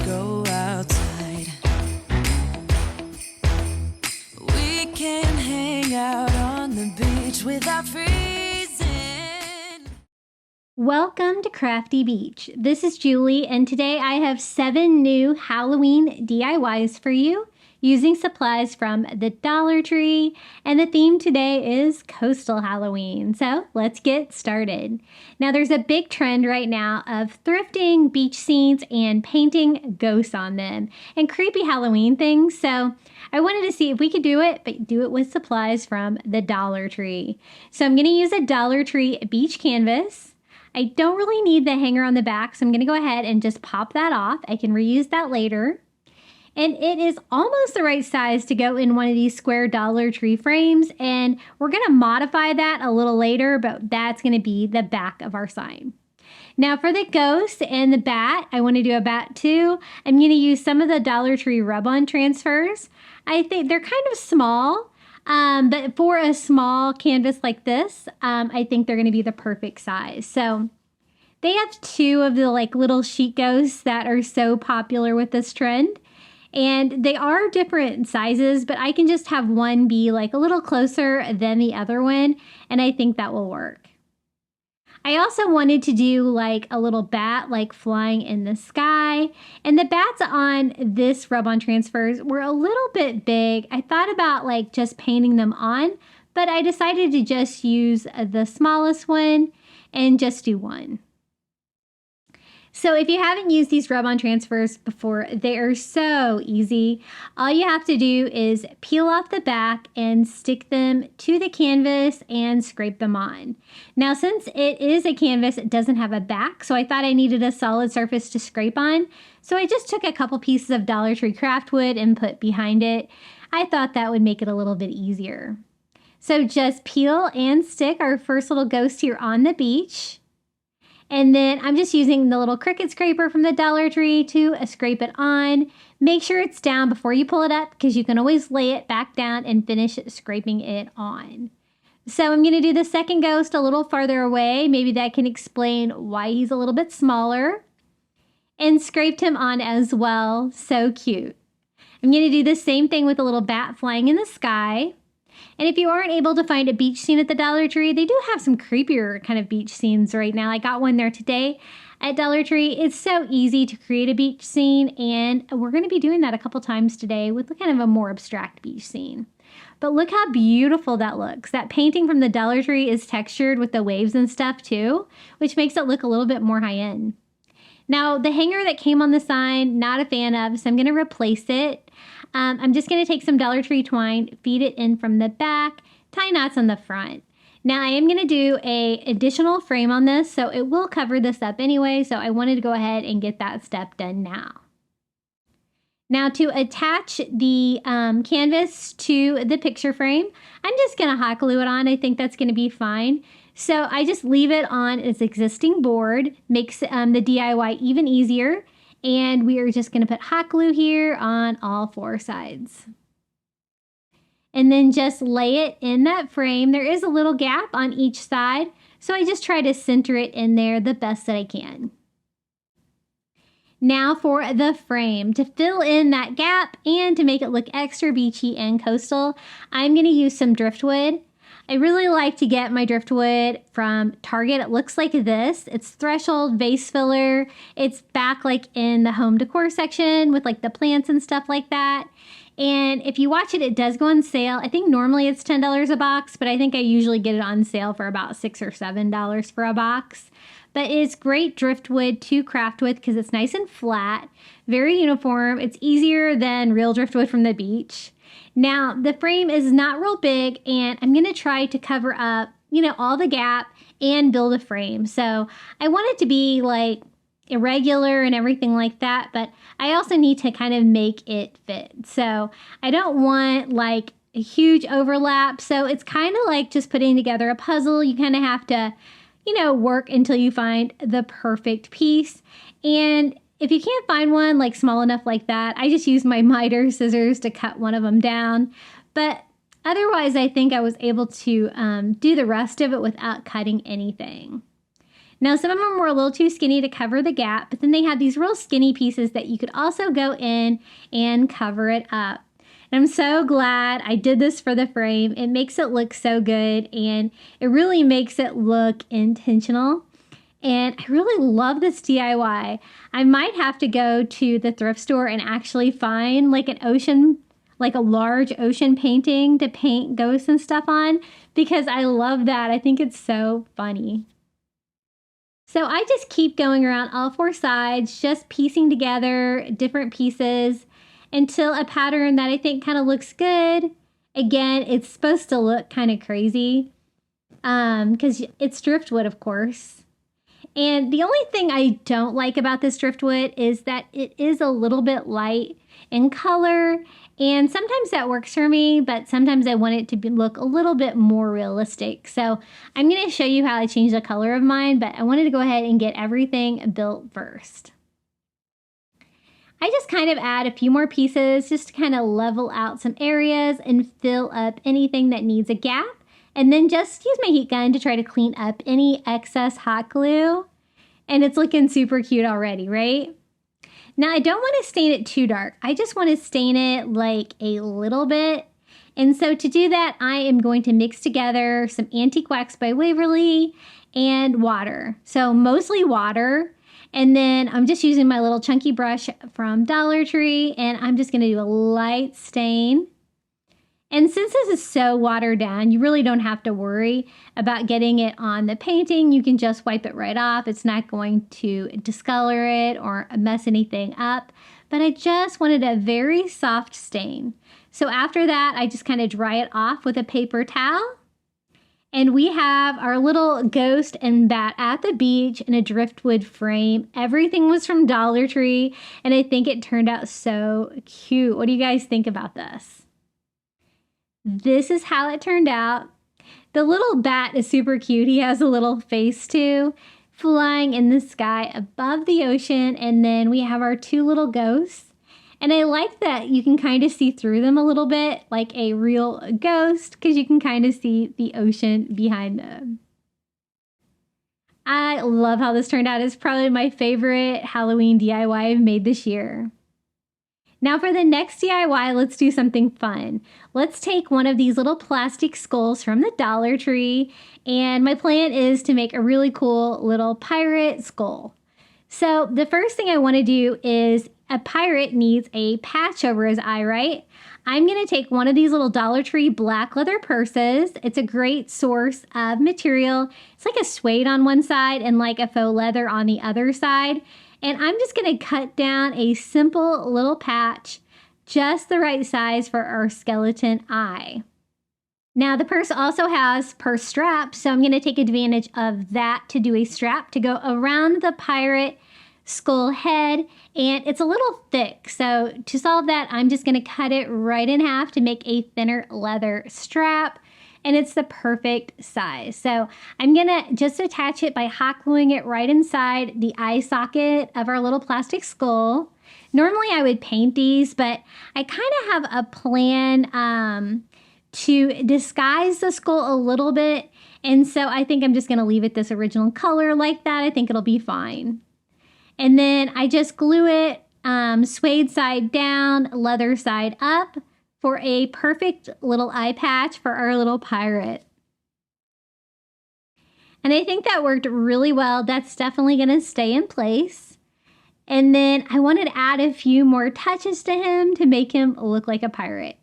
go outside. We can hang out on the beach without freezing. Welcome to Crafty Beach. This is Julie, and today I have 7 new Halloween DIYs for you using supplies from the Dollar Tree, and the theme today is Coastal Halloween. So let's get started. Now there's a big trend right now of thrifting beach scenes and painting ghosts on them and creepy Halloween things. So I wanted to see if we could do it, but do it with supplies from the Dollar Tree. So I'm going to use a Dollar Tree beach canvas. I don't really need the hanger on the back, so I'm going to go ahead and just pop that off. I can reuse that later. And it is almost the right size to go in one of these square Dollar Tree frames. And we're going to modify that a little later, but that's going to be the back of our sign. Now for the ghost and the bat, I want to do a bat too. I'm going to use some of the Dollar Tree rub-on transfers. I think they're kind of small, but for a small canvas like this, I think they're going to be the perfect size. So they have 2 of the little sheet ghosts that are so popular with this trend. And they are different sizes, but I can just have one be a little closer than the other one, and I think that will work. I also wanted to do a little bat flying in the sky, and the bats on this rub-on transfers were a little bit big. I thought about just painting them on, but I decided to just use the smallest one and just do one. So if you haven't used these rub-on transfers before, they are so easy. All you have to do is peel off the back and stick them to the canvas and scrape them on. Now, since it is a canvas, it doesn't have a back, so I thought I needed a solid surface to scrape on. So I just took a couple pieces of Dollar Tree craft wood and put behind it. I thought that would make it a little bit easier. So just peel and stick our first little ghost here on the beach. And then I'm just using the little cricket scraper from the Dollar Tree to scrape it on. Make sure it's down before you pull it up because you can always lay it back down and finish scraping it on. So I'm going to do the second ghost a little farther away. Maybe that can explain why he's a little bit smaller. And scraped him on as well. So cute. I'm going to do the same thing with a little bat flying in the sky. And if you aren't able to find a beach scene at the Dollar Tree, they do have some creepier kind of beach scenes right now. I got one there today at Dollar Tree. It's so easy to create a beach scene, and we're going to be doing that a couple times today with kind of a more abstract beach scene. But look how beautiful that looks. That painting from the Dollar Tree is textured with the waves and stuff too, which makes it look a little bit more high-end. Now, the hanger that came on the sign, not a fan of, so I'm going to replace it. I'm just going to take some Dollar Tree twine, feed it in from the back, tie knots on the front. Now, I am going to do an additional frame on this, so it will cover this up anyway, so I wanted to go ahead and get that step done now. Now, to attach the canvas to the picture frame, I'm just going to hot glue it on. I think that's going to be fine. So I just leave it on its existing board, makes the DIY even easier. And we are just going to put hot glue here on all 4 sides. And then just lay it in that frame. There is a little gap on each side, so I just try to center it in there the best that I can. Now for the frame. To fill in that gap and to make it look extra beachy and coastal, I'm going to use some driftwood. I really like to get my driftwood from Target. It looks like this. It's threshold vase filler. It's back in the home decor section with the plants and stuff like that. And if you watch it, it does go on sale. I think normally it's $10 a box, but I think I usually get it on sale for about $6 or $7 for a box. But it's great driftwood to craft with because it's nice and flat, very uniform. It's easier than real driftwood from the beach. Now, the frame is not real big, and I'm going to try to cover up, all the gap and build a frame. So I want it to be irregular and everything like that, but I also need to kind of make it fit. So I don't want a huge overlap. So it's kind of like just putting together a puzzle. You kind of have to, work until you find the perfect piece. And if you can't find one small enough like that, I just use my miter scissors to cut one of them down. But otherwise, I think I was able to do the rest of it without cutting anything. Now, some of them were a little too skinny to cover the gap, but then they had these real skinny pieces that you could also go in and cover it up. And I'm so glad I did this for the frame. It makes it look so good, and it really makes it look intentional. And I really love this DIY. I might have to go to the thrift store and actually find like an ocean, like a large ocean painting to paint ghosts and stuff on, because I love that. I think it's so funny. So I just keep going around all four sides, just piecing together different pieces until a pattern that I think kind of looks good. Again, it's supposed to look kind of crazy because it's driftwood, of course. And the only thing I don't like about this driftwood is that it is a little bit light in color. And sometimes that works for me, but sometimes I want it to look a little bit more realistic. So I'm going to show you how I change the color of mine, but I wanted to go ahead and get everything built first. I just kind of add a few more pieces just to kind of level out some areas and fill up anything that needs a gap. And then just use my heat gun to try to clean up any excess hot glue. And it's looking super cute already, right? Now, I don't want to stain it too dark. I just want to stain it like a little bit. And so to do that, I am going to mix together some Antique Wax by Waverly and water. So mostly water. And then I'm just using my little chunky brush from Dollar Tree, and I'm just going to do a light stain. And since this is so watered down, you really don't have to worry about getting it on the painting. You can just wipe it right off. It's not going to discolor it or mess anything up. But I just wanted a very soft stain. So after that, I just kind of dry it off with a paper towel. And we have our little ghost and bat at the beach in a driftwood frame. Everything was from Dollar Tree, and I think it turned out so cute. What do you guys think about this? This is how it turned out. The little bat is super cute. He has a little face too, flying in the sky above the ocean. And then we have our two little ghosts. And I like that you can kind of see through them a little bit, like a real ghost, because you can kind of see the ocean behind them. I love how this turned out. It's probably my favorite Halloween DIY I've made this year. Now for the next DIY, let's do something fun. Let's take one of these little plastic skulls from the Dollar Tree, and my plan is to make a really cool little pirate skull. So the first thing I want to do is a pirate needs a patch over his eye, right? I'm going to take one of these little Dollar Tree black leather purses. It's a great source of material. It's like a suede on one side and like a faux leather on the other side. And I'm just going to cut down a simple little patch, just the right size for our skeleton eye. Now the purse also has purse straps, so I'm going to take advantage of that to do a strap to go around the pirate skull head, and it's a little thick. So to solve that, I'm just going to cut it right in half to make a thinner leather strap. And it's the perfect size. So I'm going to just attach it by hot gluing it right inside the eye socket of our little plastic skull. Normally I would paint these, but I kind of have a plan to disguise the skull a little bit. And so I think I'm just going to leave it this original color like that. I think it'll be fine. And then I just glue it suede side down, leather side up, for a perfect little eye patch for our little pirate. And I think that worked really well. That's definitely going to stay in place. And then I wanted to add a few more touches to him to make him look like a pirate.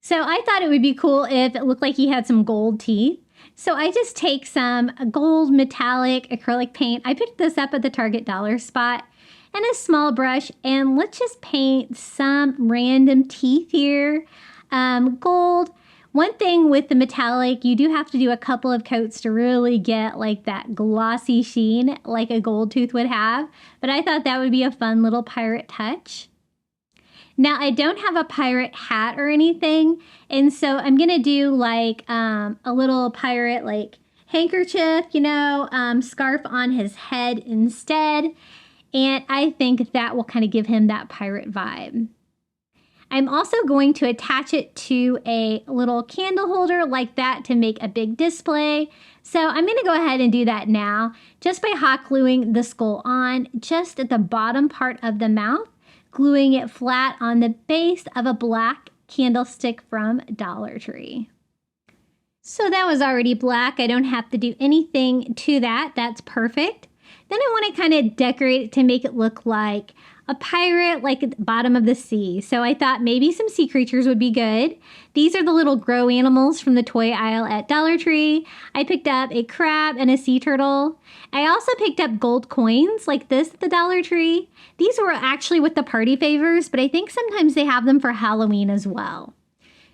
So I thought it would be cool if it looked like he had some gold teeth. So I just take some gold metallic acrylic paint. I picked this up at the Target dollar spot. And a small brush, and let's just paint some random teeth here. Gold. One thing with the metallic, you do have to do a couple of coats to really get like that glossy sheen like a gold tooth would have. But I thought that would be a fun little pirate touch. Now I don't have a pirate hat or anything, and so I'm gonna do like a little pirate like handkerchief, scarf on his head instead. And I think that will kind of give him that pirate vibe. I'm also going to attach it to a little candle holder like that to make a big display. So I'm going to go ahead and do that now just by hot gluing the skull on just at the bottom part of the mouth, gluing it flat on the base of a black candlestick from Dollar Tree. So that was already black. I don't have to do anything to that. That's perfect. Then I want to kind of decorate it to make it look like a pirate, like at the bottom of the sea. So I thought maybe some sea creatures would be good. These are the little grow animals from the toy aisle at Dollar Tree. I picked up a crab and a sea turtle. I also picked up gold coins like this at the Dollar Tree. These were actually with the party favors, but I think sometimes they have them for Halloween as well.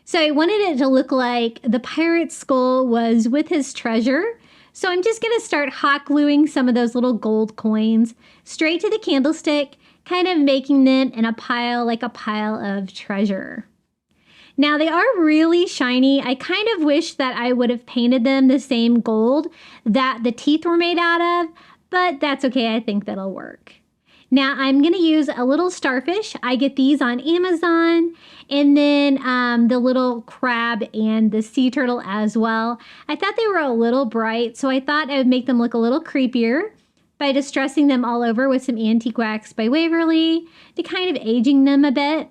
So I wanted it to look like the pirate's skull was with his treasure. So I'm just going to start hot gluing some of those little gold coins straight to the candlestick, kind of making them in a pile, like a pile of treasure. Now they are really shiny. I kind of wish that I would have painted them the same gold that the teeth were made out of, but that's okay. I think that'll work. Now I'm going to use a little starfish. I get these on Amazon, and then the little crab and the sea turtle as well. I thought they were a little bright, so I thought I would make them look a little creepier by distressing them all over with some antique wax by Waverly to kind of aging them a bit.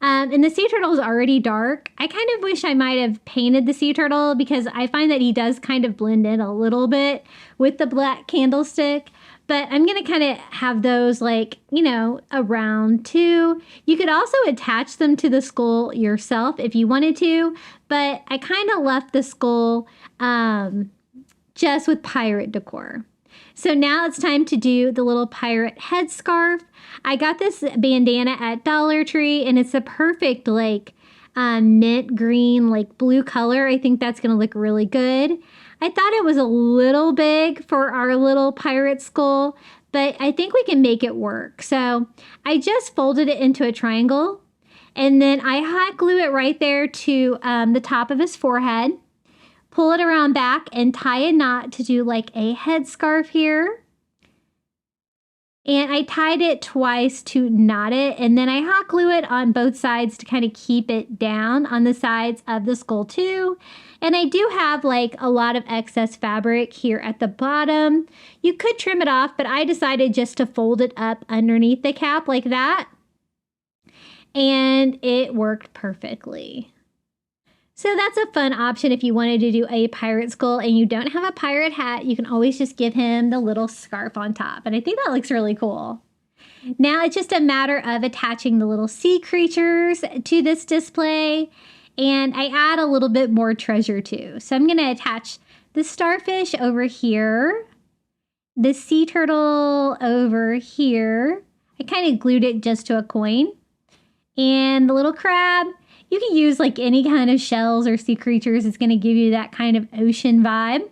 And the sea turtle is already dark. I kind of wish I might have painted the sea turtle because I find that he does kind of blend in a little bit with the black candlestick. But I'm going to kind of have those like, you know, around too. You could also attach them to the skull yourself if you wanted to. But I kind of left the skull just with pirate decor. So now it's time to do the little pirate headscarf. I got this bandana at Dollar Tree, and it's a perfect like mint green, like blue color. I think that's going to look really good. I thought it was a little big for our little pirate skull, but I think we can make it work. So I just folded it into a triangle, and then I hot glue it right there to the top of his forehead. Pull it around back and tie a knot to do like a headscarf here. And I tied it twice to knot it, and then I hot glue it on both sides to kind of keep it down on the sides of the skull too. And I do have like a lot of excess fabric here at the bottom. You could trim it off, but I decided just to fold it up underneath the cap like that. And it worked perfectly. So that's a fun option if you wanted to do a pirate skull and you don't have a pirate hat. You can always just give him the little scarf on top. And I think that looks really cool. Now it's just a matter of attaching the little sea creatures to this display. And I add a little bit more treasure too. So I'm going to attach the starfish over here, the sea turtle over here. I kind of glued it just to a coin. And the little crab. You can use like any kind of shells or sea creatures. It's going to give you that kind of ocean vibe.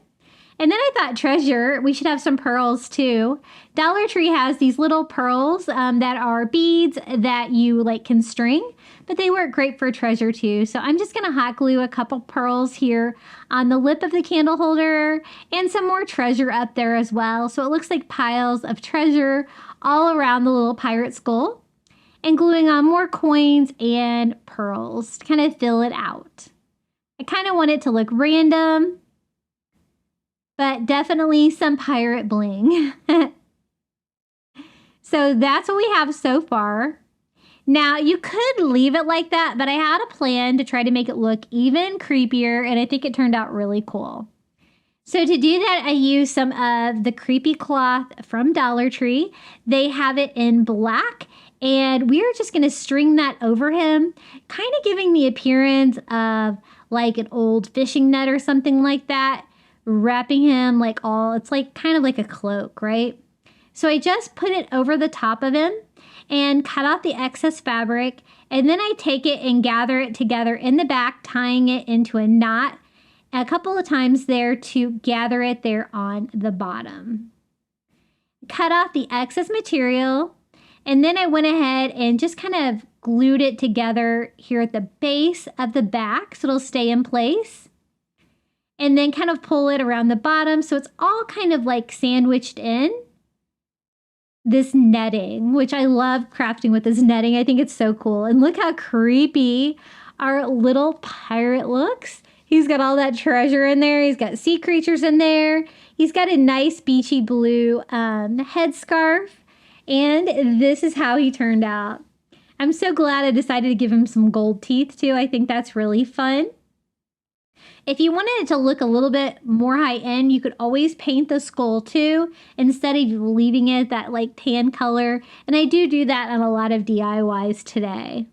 And then I thought treasure, we should have some pearls too. Dollar Tree has these little pearls that are beads that you like can string, but they work great for treasure too. So I'm just going to hot glue a couple pearls here on the lip of the candle holder and some more treasure up there as well. So it looks like piles of treasure all around the little pirate skull. And gluing on more coins and pearls to kind of fill it out. I kind of want it to look random, but definitely some pirate bling. So that's what we have so far. Now you could leave it like that, but I had a plan to try to make it look even creepier, and I think it turned out really cool. So to do that, I used some of the creepy cloth from Dollar Tree. They have it in black. And we are just going to string that over him, kind of giving the appearance of like an old fishing net or something like that, wrapping him like it's like kind of like a cloak, right? So I just put it over the top of him and cut off the excess fabric. And then I take it and gather it together in the back, tying it into a knot a couple of times there to gather it there on the bottom. Cut off the excess material. And then I went ahead and just kind of glued it together here at the base of the back so it'll stay in place. And then kind of pull it around the bottom so it's all kind of like sandwiched in. this netting, which I love crafting with this netting. I think it's so cool. And look how creepy our little pirate looks. He's got all that treasure in there. He's got sea creatures in there. He's got a nice beachy blue headscarf. And this is how he turned out. I'm so glad I decided to give him some gold teeth too. I think that's really fun. If you wanted it to look a little bit more high end, you could always paint the skull too, instead of leaving it that like tan color. And I do that on a lot of DIYs today.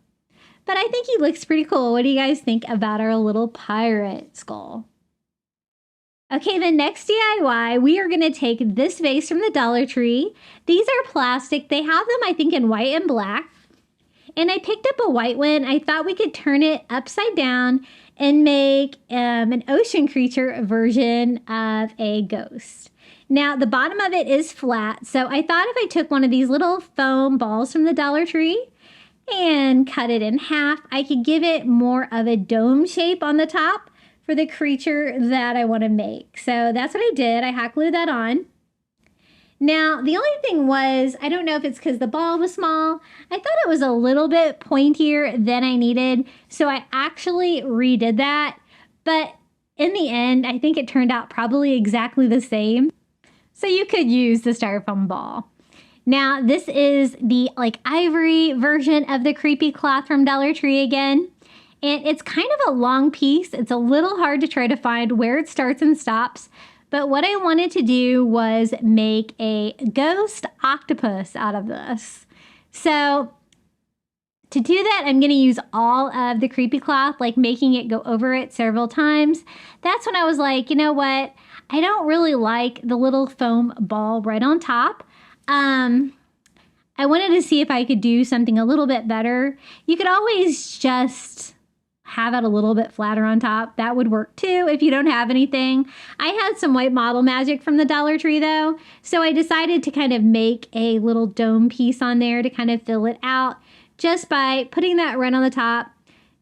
But I think he looks pretty cool. What do you guys think about our little pirate skull? Okay, the next DIY, we are going to take this vase from the Dollar Tree. These are plastic. They have them, I think, in white and black. And I picked up a white one. I thought we could turn it upside down and make an ocean creature version of a ghost. Now, the bottom of it is flat, so I thought if I took one of these little foam balls from the Dollar Tree and cut it in half, I could give it more of a dome shape on the top for the creature that I want to make. So that's what I did. I hot glued that on. Now, the only thing was, I don't know if it's because the ball was small, I thought it was a little bit pointier than I needed, so I actually redid that. But in the end, I think it turned out probably exactly the same. So you could use the styrofoam ball. Now, this is the ivory version of the creepy cloth from Dollar Tree again. And it's kind of a long piece. It's a little hard to try to find where it starts and stops. But what I wanted to do was make a ghost octopus out of this. So to do that, I'm going to use all of the creepy cloth, like making it go over it several times. That's when I was like, you know what? I don't really like the little foam ball right on top. I wanted to see if I could do something a little bit better. You could always just have it a little bit flatter on top. That would work too if you don't have anything. I had some white model magic from the Dollar Tree though, so I decided to kind of make a little dome piece on there to kind of fill it out just by putting that right on the top,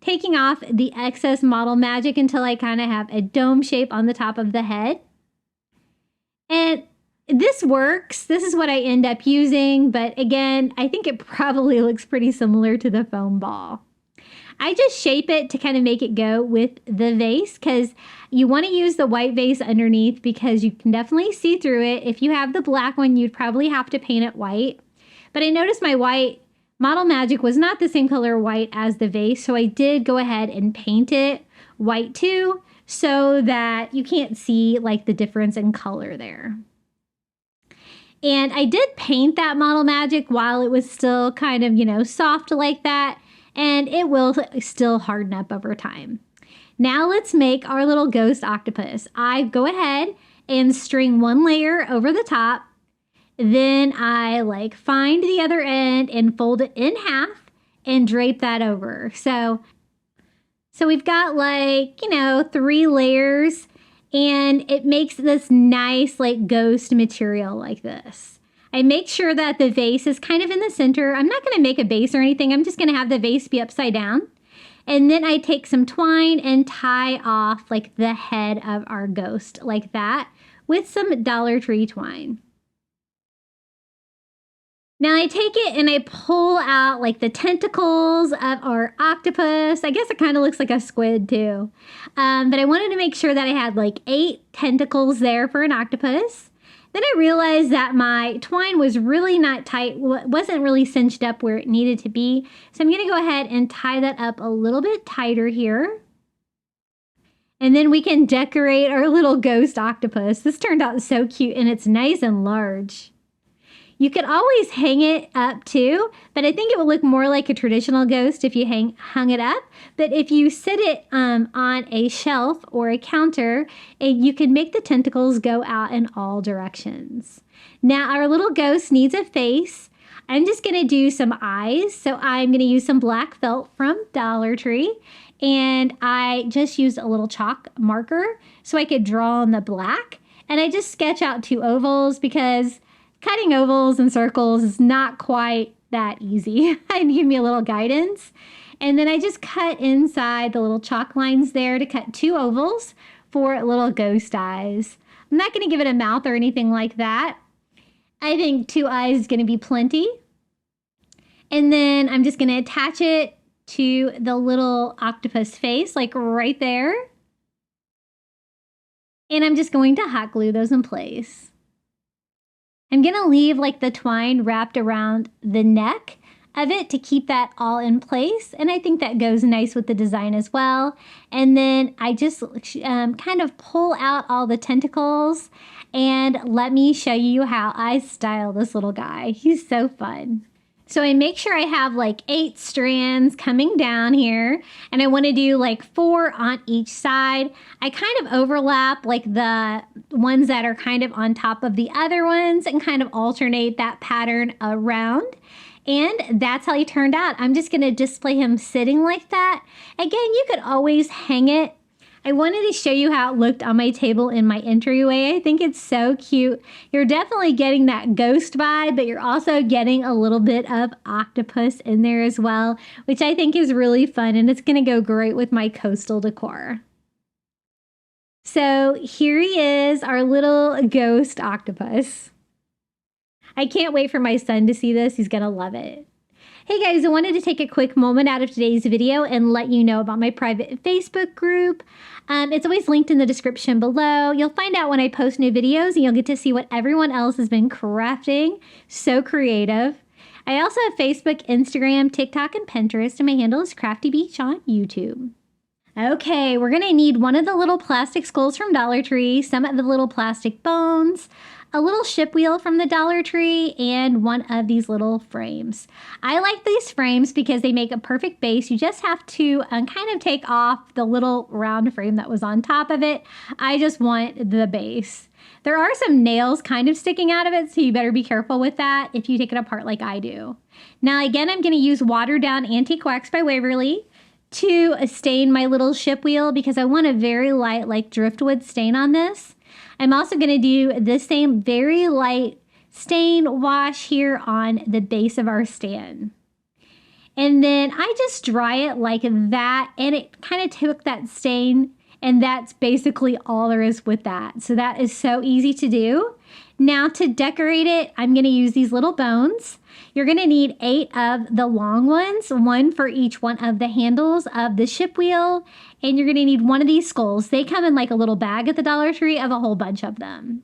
taking off the excess model magic until I kind of have a dome shape on the top of the head. And this works. This is what I end up using, but again, I think it probably looks pretty similar to the foam ball. I just shape it to kind of make it go with the vase because you want to use the white vase underneath because you can definitely see through it. If you have the black one, you'd probably have to paint it white. But I noticed my white model magic was not the same color white as the vase, so I did go ahead and paint it white too so that you can't see like the difference in color there. And I did paint that model magic while it was still kind of, you know, soft like that. And it will still harden up over time. Now let's make our little ghost octopus. I go ahead and string one layer over the top. Then I find the other end and fold it in half and drape that over. So we've got 3 layers and it makes this nice ghost material like this. I make sure that the vase is kind of in the center. I'm not going to make a base or anything. I'm just going to have the vase be upside down. And then I take some twine and tie off the head of our ghost like that with some Dollar Tree twine. Now I take it and I pull out the tentacles of our octopus. I guess it kind of looks like a squid too. But I wanted to make sure that I had 8 tentacles there for an octopus. Then I realized that my twine was really not tight, wasn't really cinched up where it needed to be. So I'm going to go ahead and tie that up a little bit tighter here. And then we can decorate our little ghost octopus. This turned out so cute and it's nice and large. You could always hang it up too, but I think it would look more like a traditional ghost if you hung it up. But if you sit it on a shelf or a counter, you can make the tentacles go out in all directions. Now our little ghost needs a face. I'm just going to do some eyes. So I'm going to use some black felt from Dollar Tree. And I just used a little chalk marker so I could draw on the black. And I just sketch out 2 ovals because cutting ovals and circles is not quite that easy. I need me a little guidance. And then I just cut inside the little chalk lines there to cut 2 ovals for little ghost eyes. I'm not going to give it a mouth or anything like that. I think 2 eyes is going to be plenty. And then I'm just going to attach it to the little octopus face, like right there. And I'm just going to hot glue those in place. I'm going to leave like the twine wrapped around the neck of it to keep that all in place. And I think that goes nice with the design as well. And then I just kind of pull out all the tentacles, and let me show you how I style this little guy. He's so fun. So I make sure I have like 8 strands coming down here, and I want to do like 4 on each side. I kind of overlap like the ones that are kind of on top of the other ones and kind of alternate that pattern around. And that's how he turned out. I'm just going to display him sitting like that. Again, you could always hang it. I wanted to show you how it looked on my table in my entryway. I think it's so cute. You're definitely getting that ghost vibe, but you're also getting a little bit of octopus in there as well, which I think is really fun, and it's going to go great with my coastal decor. So here he is, our little ghost octopus. I can't wait for my son to see this. He's going to love it. Hey guys, I wanted to take a quick moment out of today's video and let you know about my private Facebook group. It's always linked in the description below. You'll find out when I post new videos, and you'll get to see what everyone else has been crafting. So creative. I also have Facebook, Instagram, TikTok, and Pinterest, and my handle is Crafty Beach on YouTube. Okay, we're going to need one of the little plastic skulls from Dollar Tree, some of the little plastic bones, a little ship wheel from the Dollar Tree, and one of these little frames. I like these frames because they make a perfect base. You just have to kind of take off the little round frame that was on top of it. I just want the base. There are some nails kind of sticking out of it, so you better be careful with that if you take it apart like I do. Now again, I'm going to use watered down Antique Wax by Waverly to stain my little ship wheel because I want a very light like driftwood stain on this. I'm also going to do the same very light stain wash here on the base of our stand. And then I just dry it like that, and it kind of took that stain, and that's basically all there is with that. So that is so easy to do. Now to decorate it, I'm going to use these little bones. You're going to need 8 of the long ones, 1 for each one of the handles of the ship wheel, and you're going to need 1 of these skulls. They come in like a little bag at the Dollar Tree of a whole bunch of them.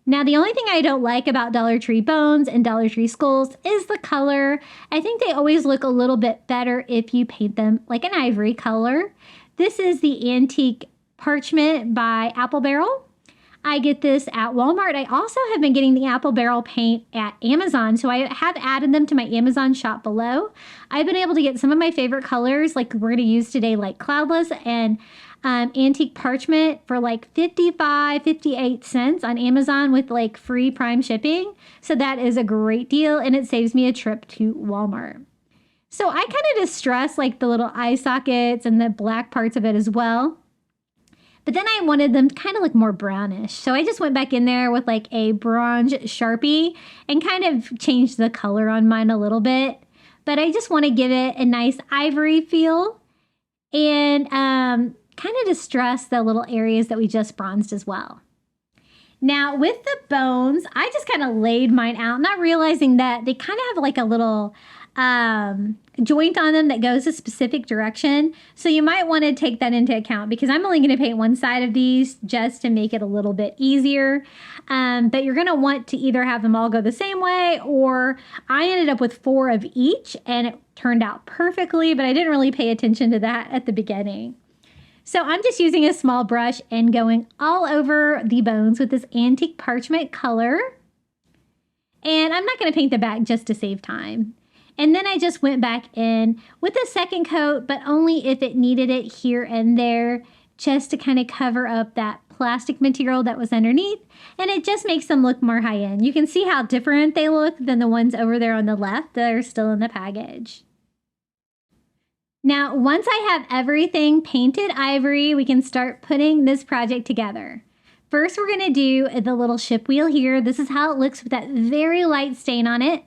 Now, the only thing I don't like about Dollar Tree bones and Dollar Tree skulls is the color. I think they always look a little bit better if you paint them like an ivory color. This is the Antique Parchment by Apple Barrel. I get this at Walmart. I also have been getting the Apple Barrel paint at Amazon, so I have added them to my Amazon shop below. I've been able to get some of my favorite colors, like we're going to use today, like Cloudless and Antique Parchment for like 58 cents on Amazon with like free Prime shipping. So that is a great deal, and it saves me a trip to Walmart. So I kind of distress like the little eye sockets and the black parts of it as well. But then I wanted them to kind of look more brownish. So I just went back in there with like a bronze Sharpie and kind of changed the color on mine a little bit. But I just want to give it a nice ivory feel and kind of distress the little areas that we just bronzed as well. Now with the bones, I just kind of laid mine out, not realizing that they kind of have like a little joint on them that goes a specific direction. So you might want to take that into account because I'm only going to paint one side of these just to make it a little bit easier. But you're going to want to either have them all go the same way, or I ended up with 4 of each and it turned out perfectly, but I didn't really pay attention to that at the beginning. So I'm just using a small brush and going all over the bones with this Antique Parchment color. And I'm not going to paint the back just to save time. And then I just went back in with a second coat, but only if it needed it here and there, just to kind of cover up that plastic material that was underneath. And it just makes them look more high-end. You can see how different they look than the ones over there on the left that are still in the package. Now, once I have everything painted ivory, we can start putting this project together. First, we're going to do the little ship wheel here. This is how it looks with that very light stain on it.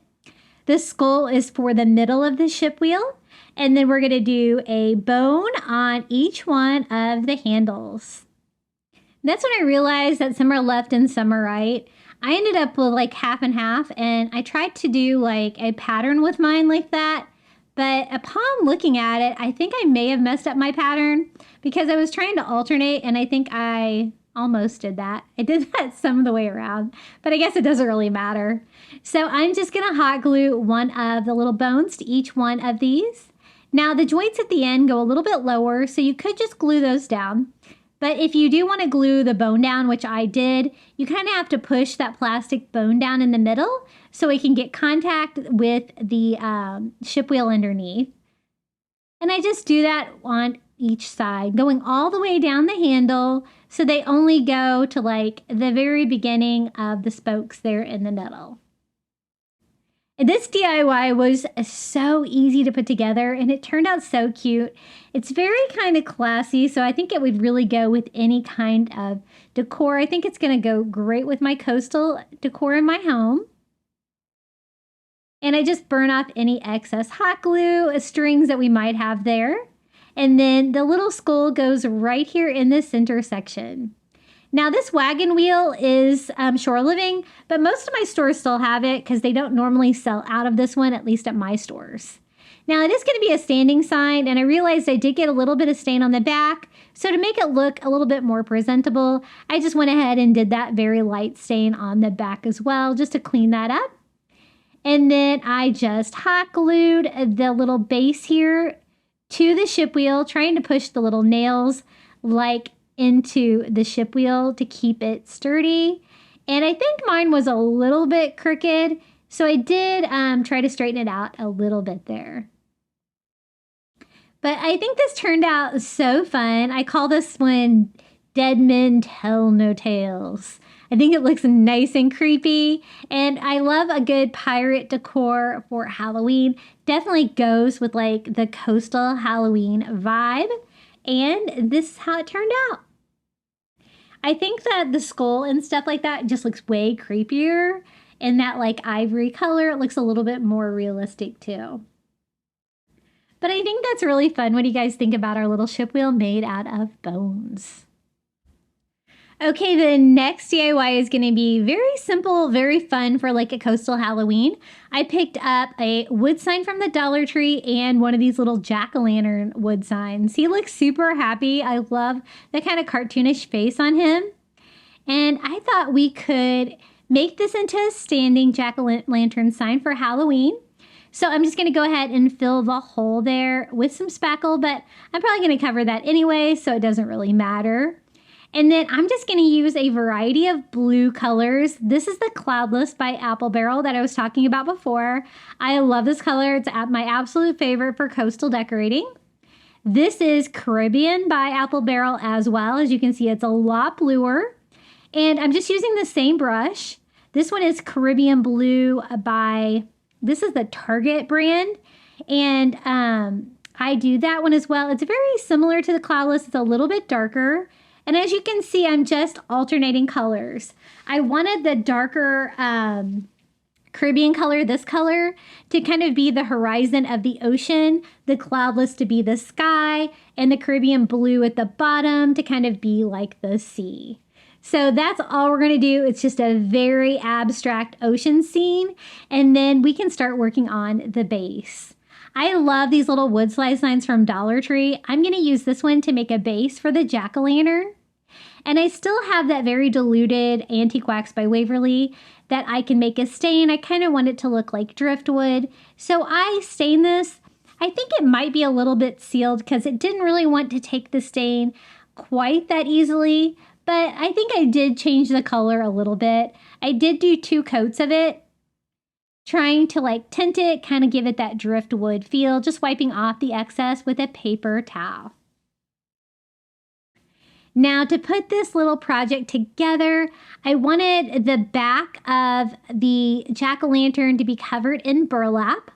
The skull is for the middle of the ship wheel. And then we're going to do a bone on each one of the handles. That's when I realized that some are left and some are right. I ended up with like half and half, and I tried to do like a pattern with mine like that. But upon looking at it, I think I may have messed up my pattern because I was trying to alternate, and I think I almost did that. I did that some of the way around, but I guess it doesn't really matter. So I'm just gonna hot glue one of the little bones to each one of these. Now the joints at the end go a little bit lower, so you could just glue those down. But if you do want to glue the bone down, which I did, you kind of have to push that plastic bone down in the middle so it can get contact with the ship wheel underneath. And I just do that on each side, going all the way down the handle so they only go to like the very beginning of the spokes there in the middle. This DIY was so easy to put together, and it turned out so cute. It's very kind of classy, so I think it would really go with any kind of decor. I think it's going to go great with my coastal decor in my home. And I just burn off any excess hot glue, strings that we might have there. And then the little skull goes right here in this center section. Now this wagon wheel is Shore Living, but most of my stores still have it because they don't normally sell out of this one, at least at my stores. Now it is going to be a standing sign, and I realized I did get a little bit of stain on the back. So to make it look a little bit more presentable, I just went ahead and did that very light stain on the back as well, just to clean that up. And then I just hot glued the little base here to the ship wheel, trying to push the little nails like into the ship wheel to keep it sturdy. And I think mine was a little bit crooked, so I did try to straighten it out a little bit there. But I think this turned out so fun. I call this one Dead Men Tell No Tales. I think it looks nice and creepy, and I love a good pirate decor for Halloween. Definitely goes with like the coastal Halloween vibe. And this is how it turned out. I think that the skull and stuff like that just looks way creepier. And that like ivory color, it looks a little bit more realistic too. But I think that's really fun. What do you guys think about our little ship wheel made out of bones? Okay, the next DIY is going to be very simple, very fun for like a coastal Halloween. I picked up a wood sign from the Dollar Tree and one of these little jack-o'-lantern wood signs. He looks super happy. I love the kind of cartoonish face on him. And I thought we could make this into a standing jack-o'-lantern sign for Halloween. So I'm just going to go ahead and fill the hole there with some spackle, but I'm probably going to cover that anyway, so it doesn't really matter. And then I'm just going to use a variety of blue colors. This is the Cloudless by Apple Barrel that I was talking about before. I love this color. It's my absolute favorite for coastal decorating. This is Caribbean by Apple Barrel as well. As you can see, it's a lot bluer. And I'm just using the same brush. This one is Caribbean Blue by, this is the Target brand. And I do that one as well. It's very similar to the Cloudless. It's a little bit darker. And as you can see, I'm just alternating colors. I wanted the darker Caribbean color, this color, to kind of be the horizon of the ocean, the Cloudless to be the sky, and the Caribbean blue at the bottom to kind of be like the sea. So that's all we're going to do. It's just a very abstract ocean scene, and then we can start working on the base. I love these little wood slide signs from Dollar Tree. I'm going to use this one to make a base for the jack-o'-lantern. And I still have that very diluted Antique Wax by Waverly that I can make a stain. I kind of want it to look like Driftwood. So I stain this. I think it might be a little bit sealed because it didn't really want to take the stain quite that easily. But I think I did change the color a little bit. I did do 2 coats of it, trying to like tint it, kind of give it that driftwood feel, just wiping off the excess with a paper towel. Now to put this little project together, I wanted the back of the jack-o'-lantern to be covered in burlap.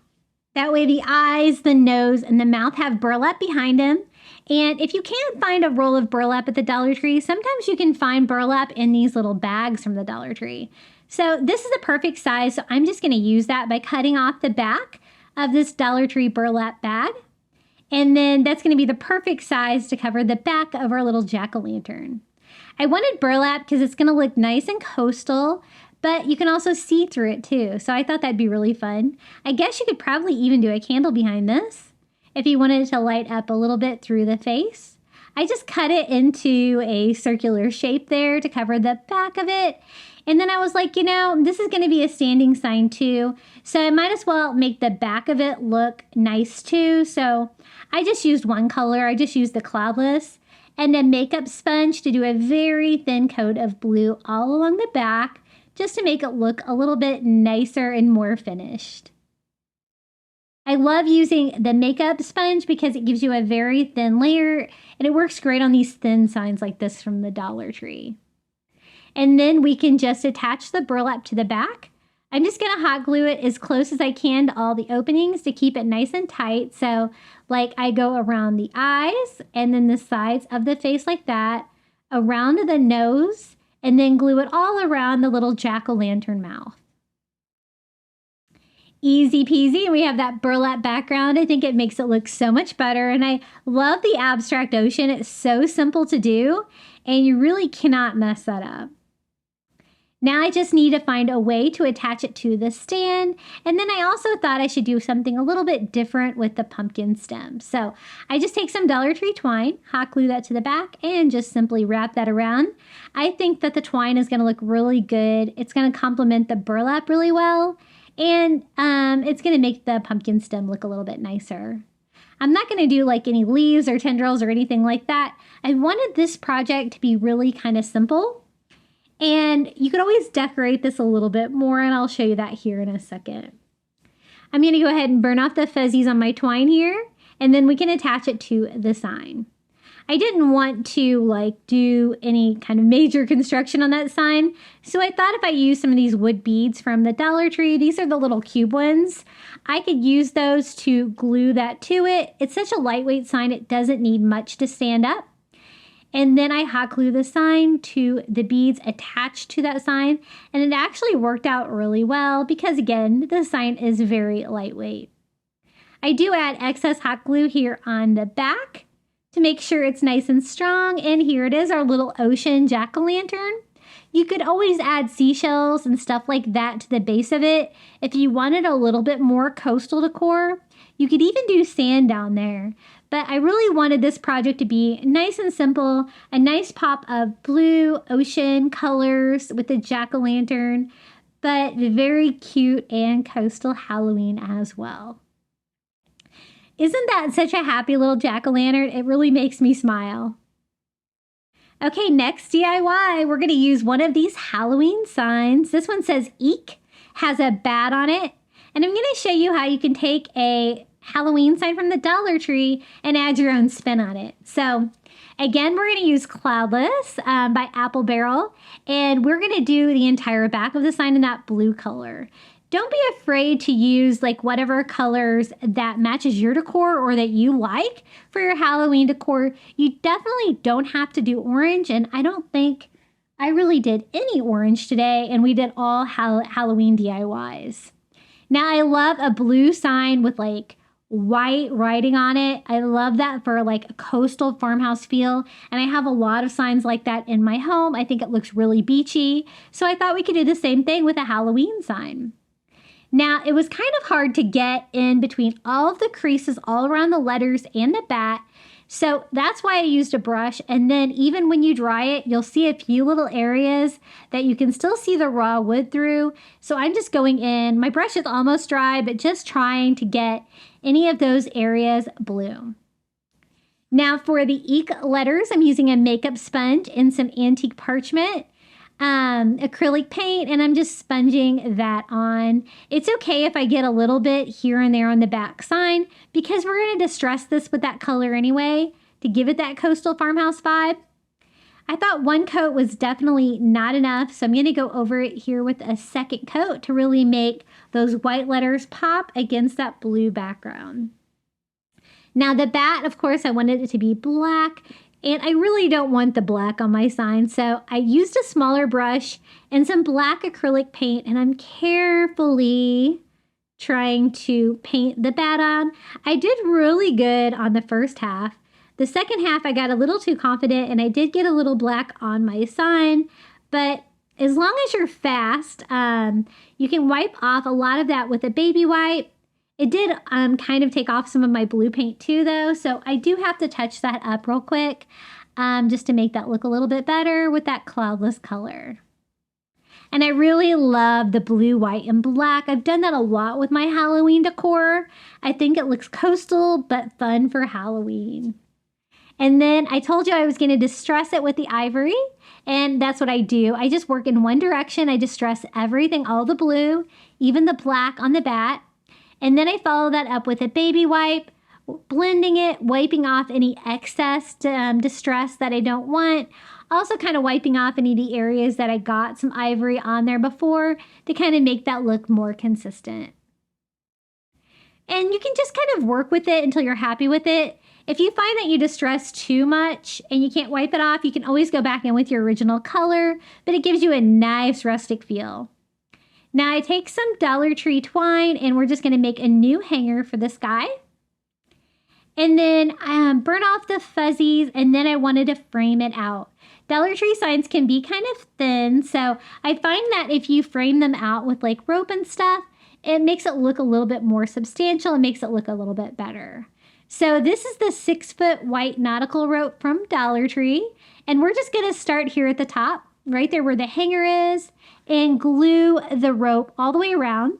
That way the eyes, the nose, and the mouth have burlap behind them. And if you can't find a roll of burlap at the Dollar Tree, sometimes you can find burlap in these little bags from the Dollar Tree. So this is the perfect size, so I'm just going to use that by cutting off the back of this Dollar Tree burlap bag. And then that's going to be the perfect size to cover the back of our little jack-o'-lantern. I wanted burlap because it's going to look nice and coastal, but you can also see through it too. So I thought that'd be really fun. I guess you could probably even do a candle behind this if you wanted it to light up a little bit through the face. I just cut it into a circular shape there to cover the back of it. And then I was like, you know, this is going to be a standing sign too, so I might as well make the back of it look nice too. So I just used one color. I just used the cloudless and a makeup sponge to do a very thin coat of blue all along the back, just to make it look a little bit nicer and more finished. I love using the makeup sponge because it gives you a very thin layer, and it works great on these thin signs like this from the Dollar Tree. And then we can just attach the burlap to the back. I'm just going to hot glue it as close as I can to all the openings to keep it nice and tight. So like I go around the eyes and then the sides of the face like that, around the nose, and then glue it all around the little jack-o'-lantern mouth. Easy peasy, and we have that burlap background. I think it makes it look so much better, and I love the abstract ocean. It's so simple to do, and you really cannot mess that up. Now I just need to find a way to attach it to the stand, and then I also thought I should do something a little bit different with the pumpkin stem. So I just take some Dollar Tree twine, hot glue that to the back, and just simply wrap that around. I think that the twine is going to look really good. It's going to complement the burlap really well, and it's going to make the pumpkin stem look a little bit nicer. I'm not going to do like any leaves or tendrils or anything like that. I wanted this project to be really kind of simple. And you could always decorate this a little bit more, and I'll show you that here in a second. I'm going to go ahead and burn off the fuzzies on my twine here, and then we can attach it to the sign. I didn't want to like do any kind of major construction on that sign, so I thought if I use some of these wood beads from the Dollar Tree, these are the little cube ones, I could use those to glue that to it. It's such a lightweight sign, it doesn't need much to stand up. And then I hot glue the sign to the beads attached to that sign, and it actually worked out really well because again, the sign is very lightweight. I do add excess hot glue here on the back to make sure it's nice and strong, and here it is, our little ocean jack-o'-lantern. You could always add seashells and stuff like that to the base of it if you wanted a little bit more coastal decor. You could even do sand down there. But I really wanted this project to be nice and simple, a nice pop of blue ocean colors with the jack-o'-lantern, but very cute and coastal Halloween as well. Isn't that such a happy little jack-o'-lantern? It really makes me smile. Okay, next DIY, we're going to use one of these Halloween signs. This one says Eek, has a bat on it, and I'm going to show you how you can take a Halloween sign from the Dollar Tree and add your own spin on it. So again, we're going to use Cloudless by Apple Barrel, and we're going to do the entire back of the sign in that blue color. Don't be afraid to use like whatever colors that matches your decor or that you like for your Halloween decor. You definitely don't have to do orange, and I don't think I really did any orange today, and we did all Halloween DIYs. Now I love a blue sign with like white writing on it. I love that for like a coastal farmhouse feel, and I have a lot of signs like that in my home. I think it looks really beachy, so I thought we could do the same thing with a Halloween sign. Now it was kind of hard to get in between all of the creases all around the letters and the bat, so that's why I used a brush, and then even when you dry it, you'll see a few little areas that you can still see the raw wood through. So I'm just going in, my brush is almost dry, but just trying to get any of those areas blue. Now for the Eek letters, I'm using a makeup sponge and some antique parchment, acrylic paint, and I'm just sponging that on. It's okay if I get a little bit here and there on the back sign because we're going to distress this with that color anyway to give it that coastal farmhouse vibe. I thought one coat was definitely not enough, so I'm going to go over it here with a second coat to really make those white letters pop against that blue background. Now the bat, of course, I wanted it to be black, and I really don't want the black on my sign, so I used a smaller brush and some black acrylic paint, and I'm carefully trying to paint the bat on. I did really good on the first half. The second half, I got a little too confident, and I did get a little black on my sign, but as long as you're fast, you can wipe off a lot of that with a baby wipe. It did kind of take off some of my blue paint too, though, so I do have to touch that up real quick just to make that look a little bit better with that cloudless color. And I really love the blue, white, and black. I've done that a lot with my Halloween decor. I think it looks coastal, but fun for Halloween. And then I told you I was going to distress it with the ivory, and that's what I do. I just work in one direction. I distress everything, all the blue, even the black on the bat. And then I follow that up with a baby wipe, blending it, wiping off any excess distress that I don't want. Also kind of wiping off any of the areas that I got some ivory on there before to kind of make that look more consistent. And you can just kind of work with it until you're happy with it. If you find that you distress too much and you can't wipe it off, you can always go back in with your original color, but it gives you a nice rustic feel. Now I take some Dollar Tree twine and we're just going to make a new hanger for this guy. And then burn off the fuzzies, and then I wanted to frame it out. Dollar Tree signs can be kind of thin, so I find that if you frame them out with like rope and stuff, it makes it look a little bit more substantial and makes it look a little bit better. So this is the 6-foot white nautical rope from Dollar Tree, and we're just going to start here at the top, right there where the hanger is, and glue the rope all the way around,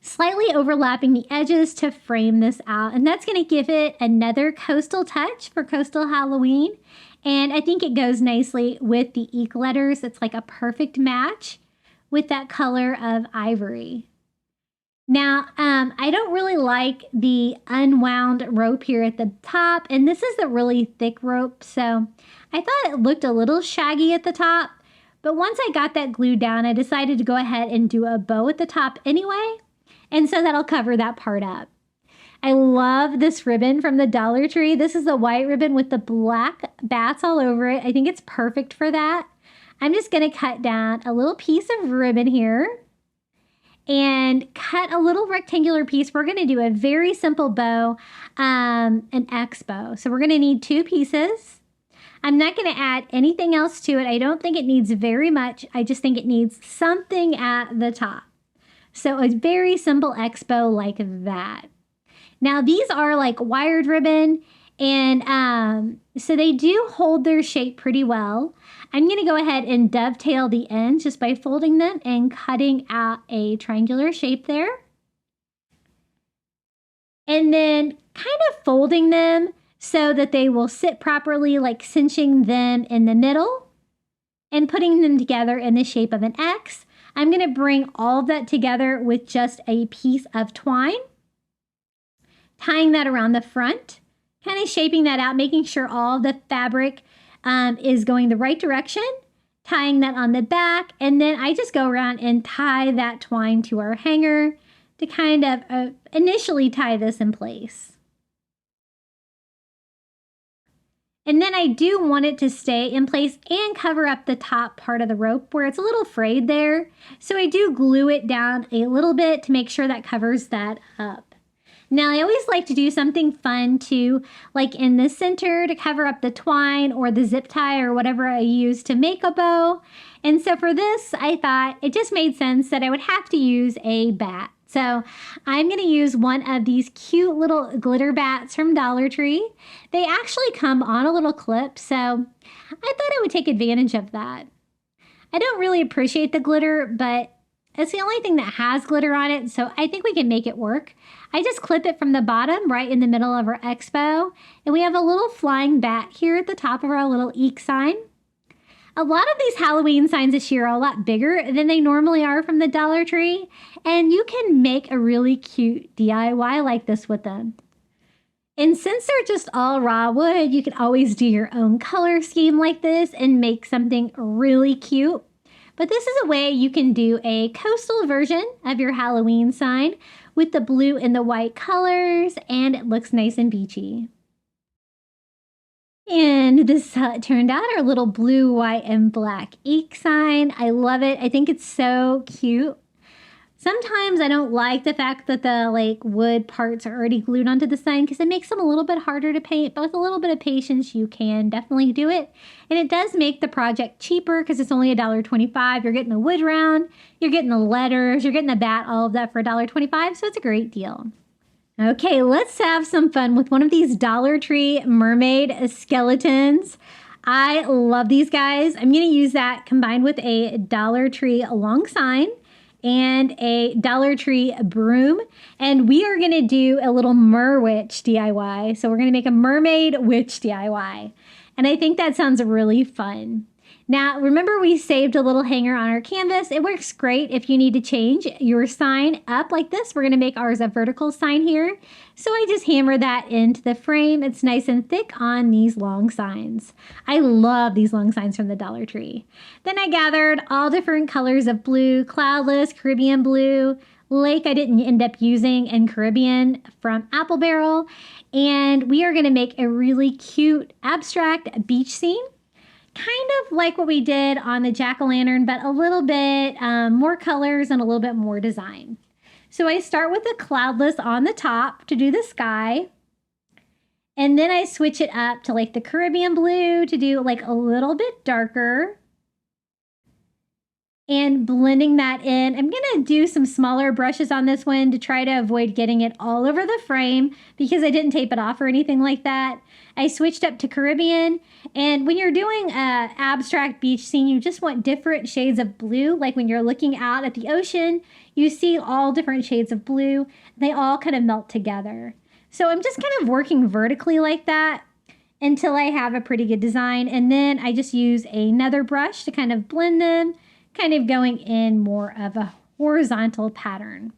slightly overlapping the edges to frame this out. And that's going to give it another coastal touch for coastal Halloween. And I think it goes nicely with the ink letters. It's like a perfect match with that color of ivory. Now, I don't really like the unwound rope here at the top. And this is a really thick rope, so I thought it looked a little shaggy at the top. But once I got that glued down, I decided to go ahead and do a bow at the top anyway. And so that'll cover that part up. I love this ribbon from the Dollar Tree. This is the white ribbon with the black bats all over it. I think it's perfect for that. I'm just going to cut down a little piece of ribbon here and cut a little rectangular piece. We're going to do a very simple bow, an X bow. So we're going to need 2 pieces. I'm not going to add anything else to it. I don't think it needs very much. I just think it needs something at the top. So a very simple X bow like that. Now these are like wired ribbon, and so they do hold their shape pretty well. I'm going to go ahead and dovetail the ends just by folding them and cutting out a triangular shape there. And then kind of folding them so that they will sit properly, like cinching them in the middle and putting them together in the shape of an X. I'm going to bring all of that together with just a piece of twine, tying that around the front, kind of shaping that out, making sure all the fabric is going the right direction, tying that on the back, and then I just go around and tie that twine to our hanger to kind of initially tie this in place. And then I do want it to stay in place and cover up the top part of the rope where it's a little frayed there. So I do glue it down a little bit to make sure that covers that up. Now I always like to do something fun too, like in the center to cover up the twine or the zip tie or whatever I use to make a bow. And so for this, I thought it just made sense that I would have to use a bat. So I'm going to use one of these cute little glitter bats from Dollar Tree. They actually come on a little clip, so I thought I would take advantage of that. I don't really appreciate the glitter, but it's the only thing that has glitter on it, so I think we can make it work. I just clip it from the bottom right in the middle of our expo, and we have a little flying bat here at the top of our little eek sign. A lot of these Halloween signs this year are a lot bigger than they normally are from the Dollar Tree, and you can make a really cute DIY like this with them. And since they're just all raw wood, you can always do your own color scheme like this and make something really cute. But this is a way you can do a coastal version of your Halloween sign with the blue and the white colors, and it looks nice and beachy. And this is how it turned out, our little blue, white, and black eek sign. I love it. I think it's so cute. Sometimes I don't like the fact that the like wood parts are already glued onto the sign because it makes them a little bit harder to paint, but with a little bit of patience, you can definitely do it. And it does make the project cheaper because it's only $1.25. You're getting the wood round, you're getting the letters, you're getting the bat, all of that for $1.25, so it's a great deal. Okay, let's have some fun with one of these Dollar Tree mermaid skeletons. I love these guys. I'm going to use that combined with a Dollar Tree long sign and a Dollar Tree broom. And we are going to do a little merwitch DIY. So we're going to make a mermaid witch DIY. And I think that sounds really fun. Now, remember we saved a little hanger on our canvas. It works great if you need to change your sign up like this. We're going to make ours a vertical sign here. So I just hammer that into the frame. It's nice and thick on these long signs. I love these long signs from the Dollar Tree. Then I gathered all different colors of blue, cloudless, Caribbean blue, lake I didn't end up using, and Caribbean from Apple Barrel. And we are going to make a really cute abstract beach scene. Kind of like what we did on the jack-o'-lantern, but a little bit more colors and a little bit more design. So I start with the cloudless on the top to do the sky. And then I switch it up to like the Caribbean blue to do like a little bit darker. And blending that in. I'm going to do some smaller brushes on this one to try to avoid getting it all over the frame because I didn't tape it off or anything like that. I switched up to Caribbean, and when you're doing an abstract beach scene, you just want different shades of blue. Like when you're looking out at the ocean, you see all different shades of blue. They all kind of melt together. So I'm just kind of working vertically like that until I have a pretty good design, and then I just use another brush to kind of blend them, kind of going in more of a horizontal pattern.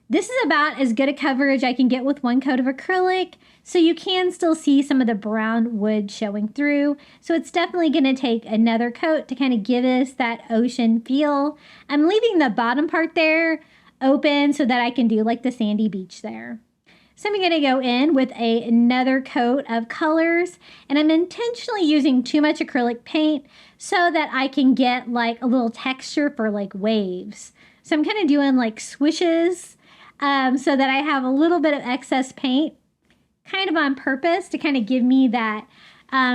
This is about as good a coverage I can get with one coat of acrylic, so you can still see some of the brown wood showing through. So it's definitely going to take another coat to kind of give us that ocean feel. I'm leaving the bottom part there open so that I can do like the sandy beach there. So I'm going to go in with another coat of colors, and I'm intentionally using too much acrylic paint so that I can get like a little texture for like waves. So I'm kind of doing like swishes so that I have a little bit of excess paint kind of on purpose to kind of give me that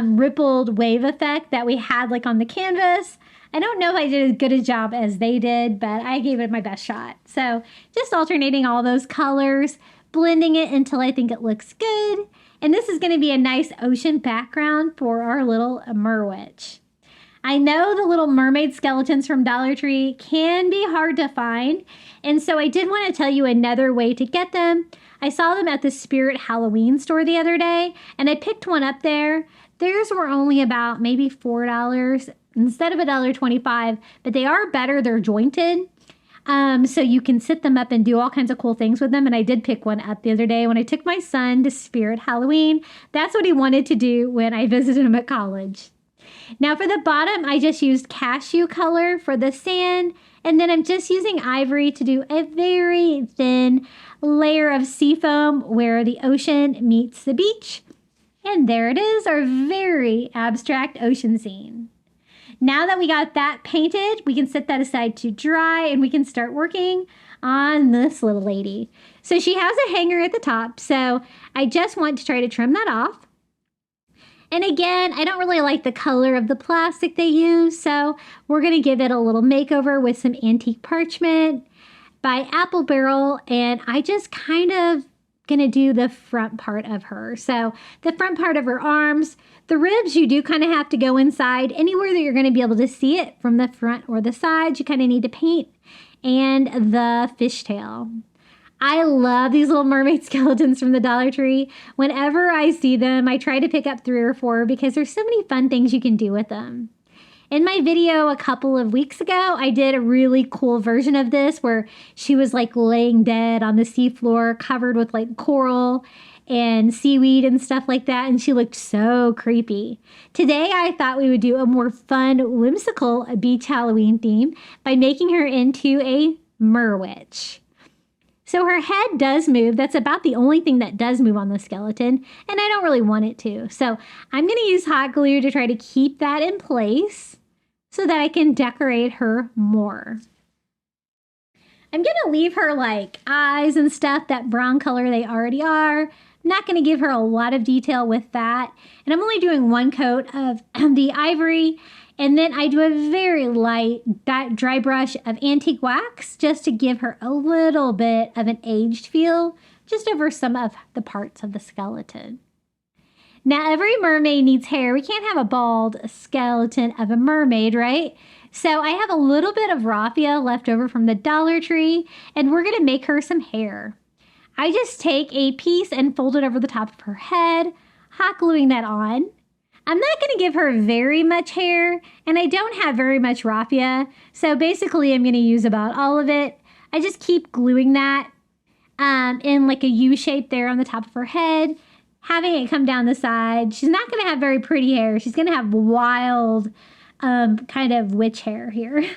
rippled wave effect that we had like on the canvas. I don't know if I did as good a job as they did, but I gave it my best shot. So just alternating all those colors, blending it until I think it looks good. And this is going to be a nice ocean background for our little merwitch. I know the little mermaid skeletons from Dollar Tree can be hard to find, and so I did want to tell you another way to get them. I saw them at the Spirit Halloween store the other day, and I picked one up there. Theirs were only about maybe $4 instead of $1.25, but they are better. They're jointed, so you can sit them up and do all kinds of cool things with them, and I did pick one up the other day when I took my son to Spirit Halloween. That's what he wanted to do when I visited him at college. Now for the bottom, I just used cashew color for the sand, and then I'm just using ivory to do a very thin layer of seafoam where the ocean meets the beach. And there it is, our very abstract ocean scene. Now that we got that painted, we can set that aside to dry, and we can start working on this little lady. So she has a hanger at the top, so I just want to try to trim that off. And again, I don't really like the color of the plastic they use, so we're going to give it a little makeover with some antique parchment by Apple Barrel, and I just kind of going to do the front part of her. So the front part of her arms, the ribs, you do kind of have to go inside. Anywhere that you're going to be able to see it from the front or the sides, you kind of need to paint, and the fishtail. I love these little mermaid skeletons from the Dollar Tree. Whenever I see them, I try to pick up 3 or 4 because there's so many fun things you can do with them. In my video a couple of weeks ago, I did a really cool version of this where she was like laying dead on the seafloor covered with like coral and seaweed and stuff like that, and she looked so creepy. Today, I thought we would do a more fun, whimsical beach Halloween theme by making her into a merwitch. So her head does move. That's about the only thing that does move on the skeleton, and I don't really want it to. So I'm going to use hot glue to try to keep that in place so that I can decorate her more. I'm going to leave her like eyes and stuff, that brown color they already are. I'm not going to give her a lot of detail with that. And I'm only doing one coat of the ivory. And then I do a very light dry brush of antique wax just to give her a little bit of an aged feel just over some of the parts of the skeleton. Now, every mermaid needs hair. We can't have a bald skeleton of a mermaid, right? So I have a little bit of raffia left over from the Dollar Tree, and we're going to make her some hair. I just take a piece and fold it over the top of her head, hot gluing that on. I'm not going to give her very much hair, and I don't have very much raffia, so basically I'm going to use about all of it. I just keep gluing that in like a U shape there on the top of her head, having it come down the side. She's not going to have very pretty hair. She's going to have wild kind of witch hair here.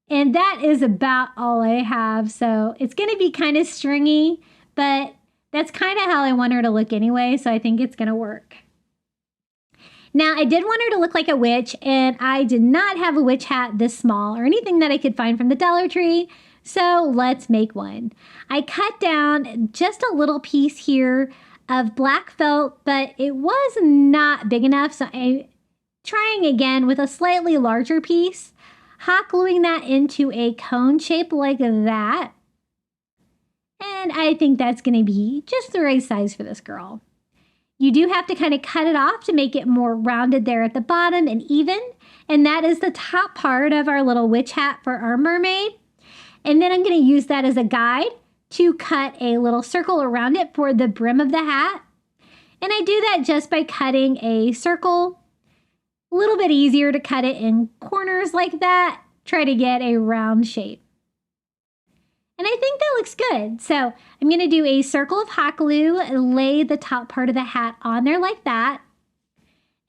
And that is about all I have. So it's going to be kind of stringy, but that's kind of how I want her to look anyway. So I think it's going to work. Now, I did want her to look like a witch, and I did not have a witch hat this small or anything that I could find from the Dollar Tree. So let's make one. I cut down just a little piece here of black felt, but it was not big enough. So I'm trying again with a slightly larger piece, hot gluing that into a cone shape like that. And I think that's going to be just the right size for this girl. You do have to kind of cut it off to make it more rounded there at the bottom and even. And that is the top part of our little witch hat for our mermaid. And then I'm going to use that as a guide to cut a little circle around it for the brim of the hat. And I do that just by cutting a circle. A little bit easier to cut it in corners like that. Try to get a round shape. And I think that looks good. So I'm going to do a circle of hot glue and lay the top part of the hat on there like that.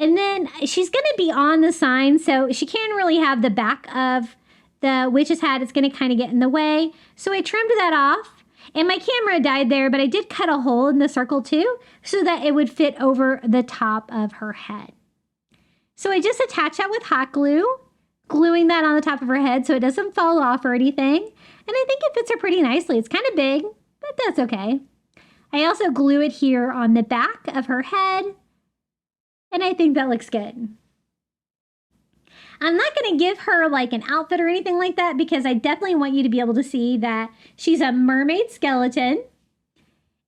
And then she's going to be on the sign, so she can't really have the back of the witch's hat. It's going to kind of get in the way. So I trimmed that off. And my camera died there, but I did cut a hole in the circle too, so that it would fit over the top of her head. So I just attach that with hot glue, gluing that on the top of her head so it doesn't fall off or anything. And I think it fits her pretty nicely. It's kind of big, but that's okay. I also glue it here on the back of her head, and I think that looks good. I'm not going to give her like an outfit or anything like that because I definitely want you to be able to see that she's a mermaid skeleton.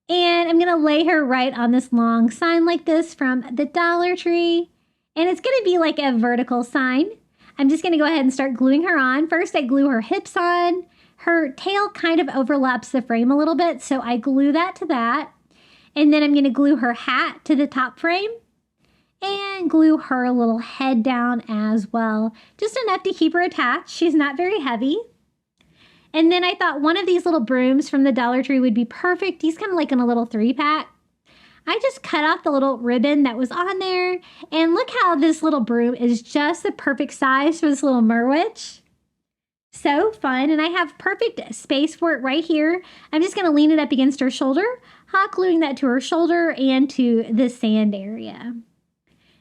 And I'm going to lay her right on this long sign like this from the Dollar Tree. And it's going to be like a vertical sign. I'm just going to go ahead and start gluing her on. First, I glue her hips on. Her tail kind of overlaps the frame a little bit, so I glue that to that. And then I'm going to glue her hat to the top frame. And glue her little head down as well. Just enough to keep her attached. She's not very heavy. And then I thought one of these little brooms from the Dollar Tree would be perfect. He's kind of like in a little 3-pack. I just cut off the little ribbon that was on there. And look how this little broom is just the perfect size for this little merwitch. So fun. And I have perfect space for it right here. I'm just going to lean it up against her shoulder, hot gluing that to her shoulder and to the sand area.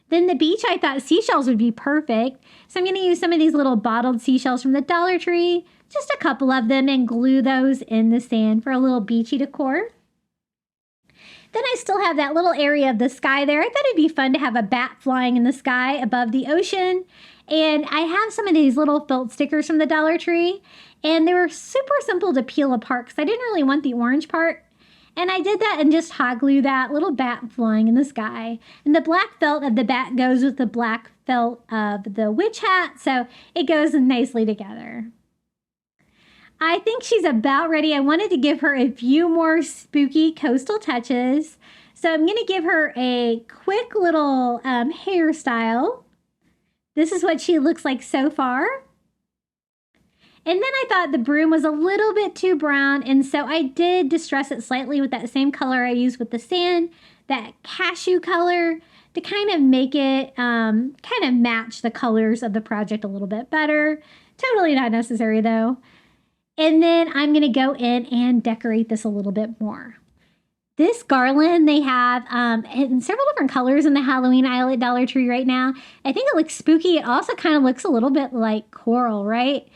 Then the beach, I thought seashells would be perfect. So I'm going to use some of these little bottled seashells from the Dollar Tree, just a couple of them, and glue those in the sand for a little beachy decor. Then I still have that little area of the sky there. I thought it'd be fun to have a bat flying in the sky above the ocean. And I have some of these little felt stickers from the Dollar Tree, and they were super simple to peel apart because I didn't really want the orange part. And I did that and just hot glue that little bat flying in the sky. And the black felt of the bat goes with the black felt of the witch hat, so it goes nicely together. I think she's about ready. I wanted to give her a few more spooky coastal touches. So I'm going to give her a quick little hairstyle. This is what she looks like so far. And then I thought the broom was a little bit too brown, and so I did distress it slightly with that same color I used with the sand, that cashew color, to kind of make it kind of match the colors of the project a little bit better. Totally not necessary though. And then I'm going to go in and decorate this a little bit more. This garland they have in several different colors in the Halloween aisle at Dollar Tree right now. I think it looks spooky. It also kind of looks a little bit like coral, right?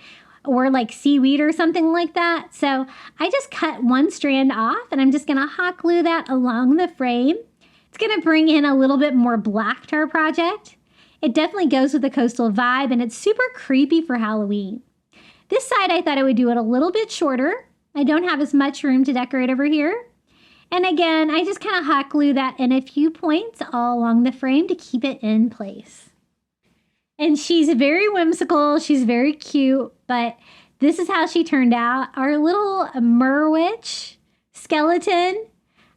or like seaweed or something like that. So I just cut one strand off and I'm just going to hot glue that along the frame. It's going to bring in a little bit more black to our project. It definitely goes with the coastal vibe and it's super creepy for Halloween. This side, I thought I would do it a little bit shorter. I don't have as much room to decorate over here. And again, I just kind of hot glue that in a few points all along the frame to keep it in place. And she's very whimsical. She's very cute, but this is how she turned out. Our little merwitch skeleton.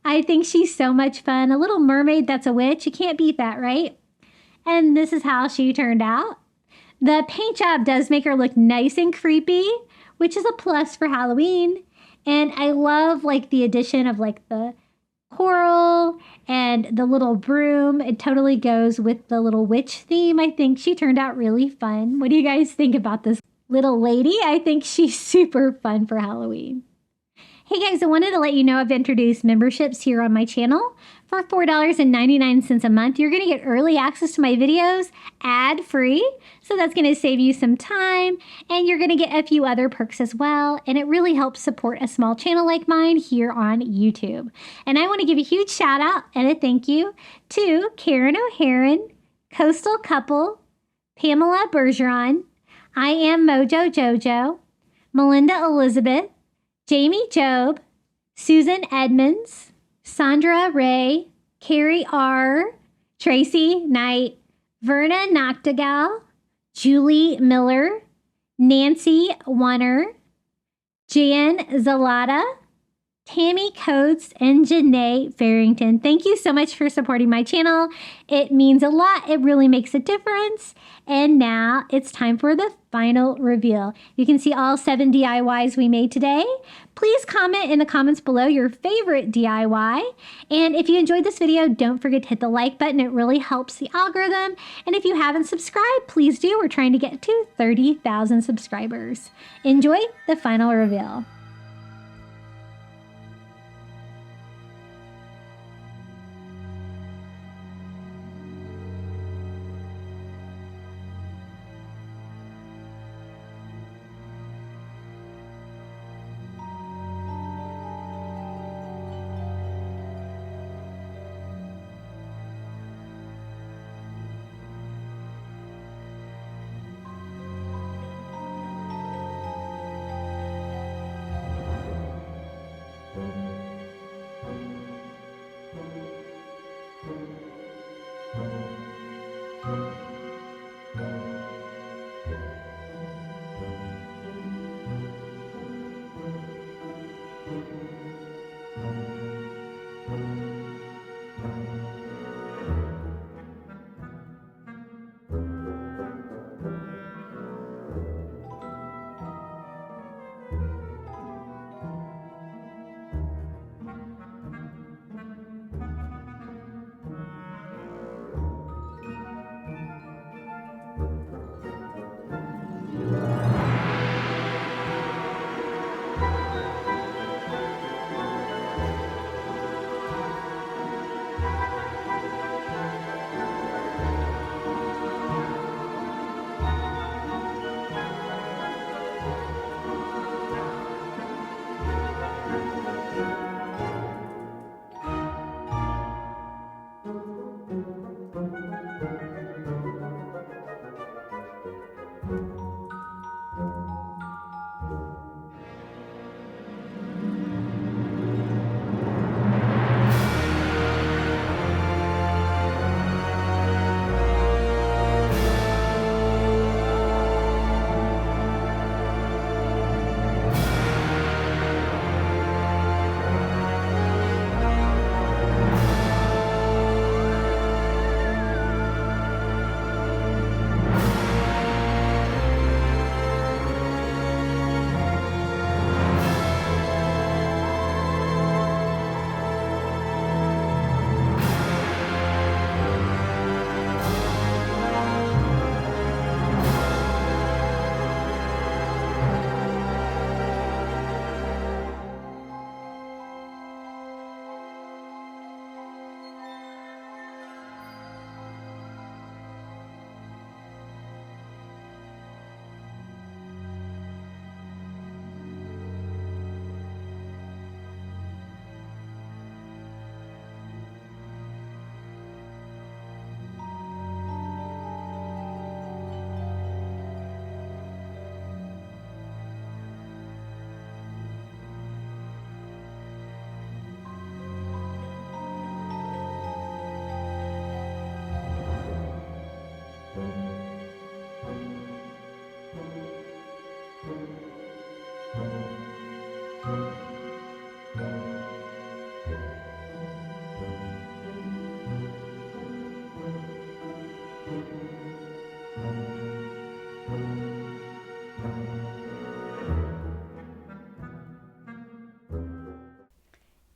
I think she's so much fun. A little mermaid that's a witch. You can't beat that, right? And this is how she turned out. The paint job does make her look nice and creepy, which is a plus for Halloween. And I love like the addition of like the coral and the little broom. It totally goes with the little witch theme. I think she turned out really fun. What do you guys think about this little lady? I think she's super fun for Halloween. Hey guys, I wanted to let you know I've introduced memberships here on my channel. For $4.99 a month, you're going to get early access to my videos ad-free. So that's going to save you some time and you're going to get a few other perks as well. And it really helps support a small channel like mine here on YouTube. And I want to give a huge shout out and a thank you to Karen O'Haron, Coastal Couple, Pamela Bergeron, I Am Mojo Jojo, Melinda Elizabeth, Jamie Job, Susan Edmonds, Sandra Ray, Carrie R., Tracy Knight, Verna Noctigal, Julie Miller, Nancy Warner, Jan Zalata, Tammy Coates, and Janae Farrington. Thank you so much for supporting my channel. It means a lot. It really makes a difference. And now it's time for the final reveal. You can see all 7 DIYs we made today. Please comment in the comments below your favorite DIY. And if you enjoyed this video, don't forget to hit the like button. It really helps the algorithm. And if you haven't subscribed, please do. We're trying to get to 30,000 subscribers. Enjoy the final reveal.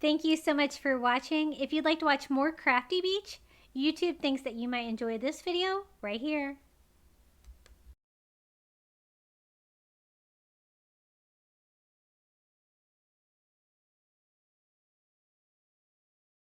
Thank you so much for watching. If you'd like to watch more Crafty Beach, YouTube thinks that you might enjoy this video right here.